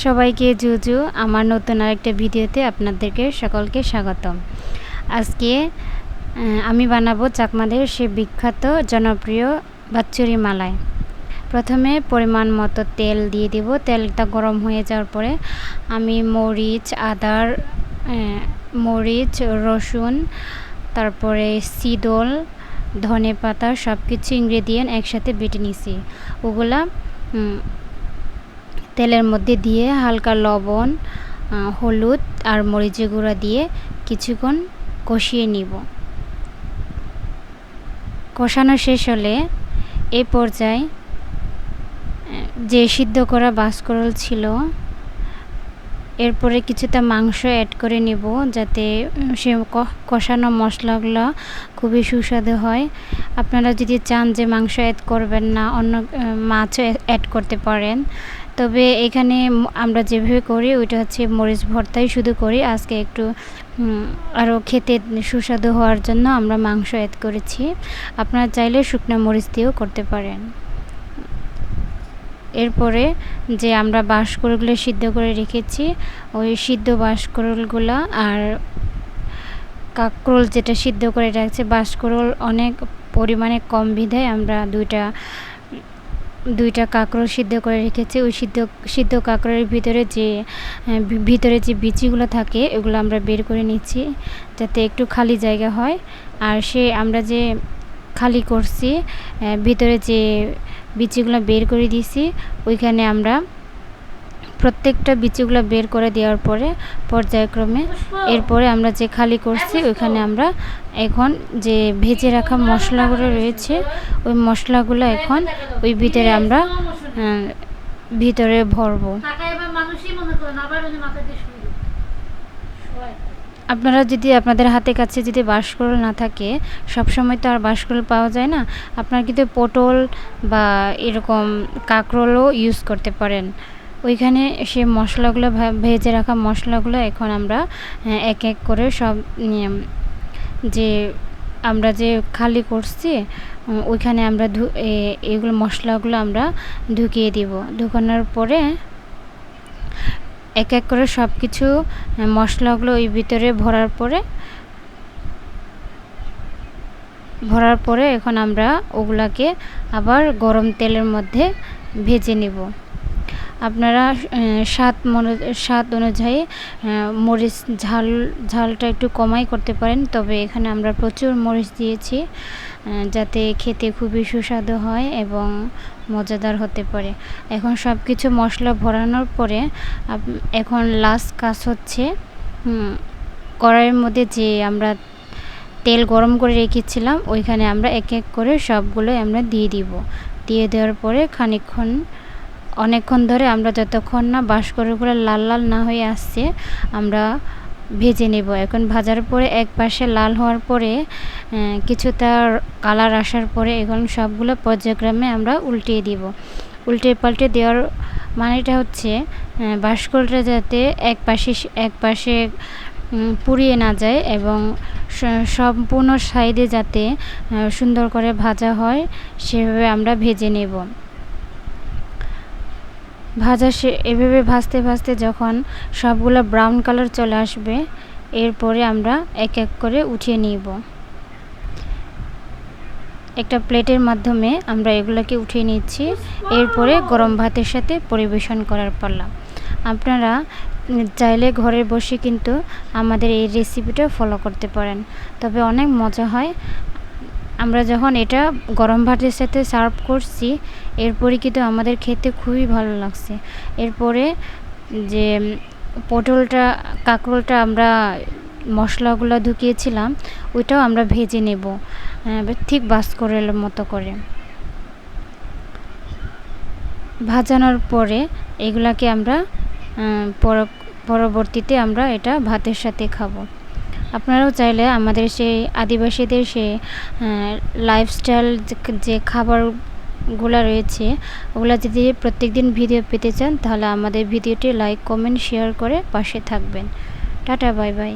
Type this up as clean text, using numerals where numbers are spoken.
সবাইকে জুজু আমার নতুন আরেকটা ভিডিওতে আপনাদেরকে সকলকে স্বাগতম। আজকে আমি বানাবো চাকমাদের সে বিখ্যাত জনপ্রিয় বাচ্চুরি মালাই। প্রথমে পরিমাণ মতো তেল দিয়ে দিব। তেলটা গরম হয়ে যাওয়ার পরে আমি মরিচ, রসুন, তারপরে সিদল, ধনেপাতা সব কিছু ইনগ্রেডিয়েন্ট একসাথে বেটে নিছি। ওগুলা তেলের মধ্যে দিয়ে হালকা লবণ, হলুদ আর মরিচের গুঁড়া দিয়ে কিছুক্ষণ কষিয়ে নিব। কষানো শেষ হলে এই পর্যায়ে যে সিদ্ধ করা বাঁশকরল ছিল এরপরে কিছুটা মাংস অ্যাড করে নেব, যাতে সে কষানো মশলাগুলো খুবই সুস্বাদু হয়। আপনারা যদি চান যে মাংস অ্যাড করবেন না, অন্য মাছও অ্যাড করতে পারেন। তবে এখানে আমরা যেভাবে করি ওইটা হচ্ছে মরিচ ভর্তাই শুধু করি। আজকে একটু আরও খেতে সুস্বাদু হওয়ার জন্য আমরা মাংস অ্যাড করেছি। আপনারা চাইলে শুকনো মরিচ দিয়েও করতে পারেন। এরপরে যে আমরা বাঁশকরলগুলো সিদ্ধ করে রেখেছি, ওই সিদ্ধ বাঁশকরলগুলো আর কাঁকরোল যেটা সিদ্ধ করে রাখছে, বাঁশকরল অনেক পরিমাণে কম বিধায় আমরা দুইটা কাঁকরোল সিদ্ধ করে রেখেছি। ওই সিদ্ধ কাঁকরোলের ভিতরে যে বিচিগুলো থাকে এগুলো আমরা বের করে নিচ্ছি, যাতে একটু খালি জায়গা হয়। আর আমরা যে খালি করছি ভিতরে যে বিচিগুলো বের করে দিয়েছি, ওইখানে আমরা প্রত্যেকটা বিচিগুলো বের করে দেওয়ার পরে পর্যায়ক্রমে এরপরে আমরা যে খালি করছি ওইখানে আমরা এখন যে ভেজে রাখা মশলাগুলো রয়েছে ওই মশলাগুলো এখন ওই ভিতরে আমরা ভিতরে ভরবো। আপনারা যদি আপনাদের হাতে কাছে যদি বাঁশকরল না থাকে, সবসময় তো আর বাঁশকরল পাওয়া যায় না, আপনারা কিন্তু পটল বা এরকম কাঁকরোলও ইউজ করতে পারেন। ওইখানে সে মশলাগুলো ভেজে রাখা মশলাগুলো এখন আমরা এক এক করে সব যে আমরা যে খালি করছি ওইখানে আমরা এগুলো মশলাগুলো আমরা ঢুকিয়ে দিব। ঢুকানোর পরে এক এক করে সব কিছু মশলাগুলো ওই ভিতরে ভরার পরে এখন আমরা ওগুলাকে আবার গরম তেলের মধ্যে ভেজে নেব। আপনারা স্বাদ অনুযায়ী মরিচ ঝালটা একটু কমাই করতে পারেন। তবে এখানে আমরা প্রচুর মরিচ দিয়েছি, যাতে খেতে খুবই সুস্বাদু হয় এবং মজাদার হতে পারে। এখন সব কিছু মশলা ভরানোর পরে এখন লাস্ট কাজ হচ্ছে কড়াইয়ের মধ্যে যে আমরা তেল গরম করে রেখেছিলাম ওইখানে আমরা এক এক করে সবগুলো আমরা দিয়ে দিব। দিয়ে দেওয়ার পরে অনেকক্ষণ ধরে আমরা যতক্ষণ না বাঁশকরলগুলো লাল লাল না হয়ে আসছে আমরা ভেজে নেব। এখন ভাজার পরে এক পাশে লাল হওয়ার পরে কিছুটা কালার আসার পরে এখন সবগুলো পর্যায়ক্রমে আমরা উল্টিয়ে দিব। উল্টে পাল্টে দেওয়ার মানেটা হচ্ছে বাঁশকরলটা যাতে এক পাশে পুড়িয়ে না যায় এবং সম্পূর্ণ সাইডে যাতে সুন্দর করে ভাজা হয় সেভাবে আমরা ভেজে নেব। এভাবে ভাজতে ভাজতে যখন সবগুলো ব্রাউন কালার চলে আসবে এরপরে আমরা এক এক করে উঠিয়ে নিব। একটা প্লেটের মাধ্যমে আমরা এগুলোকে উঠিয়ে নিচ্ছি। এরপরে গরম ভাতের সাথে পরিবেশন করার পালা। আপনারা চাইলে ঘরে বসে কিন্তু আমাদের এই রেসিপিটা ফলো করতে পারেন, তবে অনেক মজা হয়। আমরা যখন এটা গরম ভাতের সাথে সার্ভ করছি এরপরে কিন্তু আমাদের খেতে খুবই ভালো লাগছে। এরপরে যে কাঁকরোলটা আমরা মশলাগুলো ঢুকিয়েছিলাম ওইটাও আমরা ভেজে নেব, ঠিক বাঁশকরলের মতো করে। ভাজানোর পরে এগুলাকে আমরা পরবর্তীতে আমরা এটা ভাতের সাথে খাবো। আপনারাও চাইলে আমাদের সেই আদিবাসীদের সেই লাইফস্টাইল যে খাবারগুলো রয়েছে ওগুলো যদি প্রত্যেকদিন ভিডিও পেতে চান তাহলে আমাদের ভিডিওটি লাইক, কমেন্ট, শেয়ার করে পাশে থাকবেন। Tata, bye bye.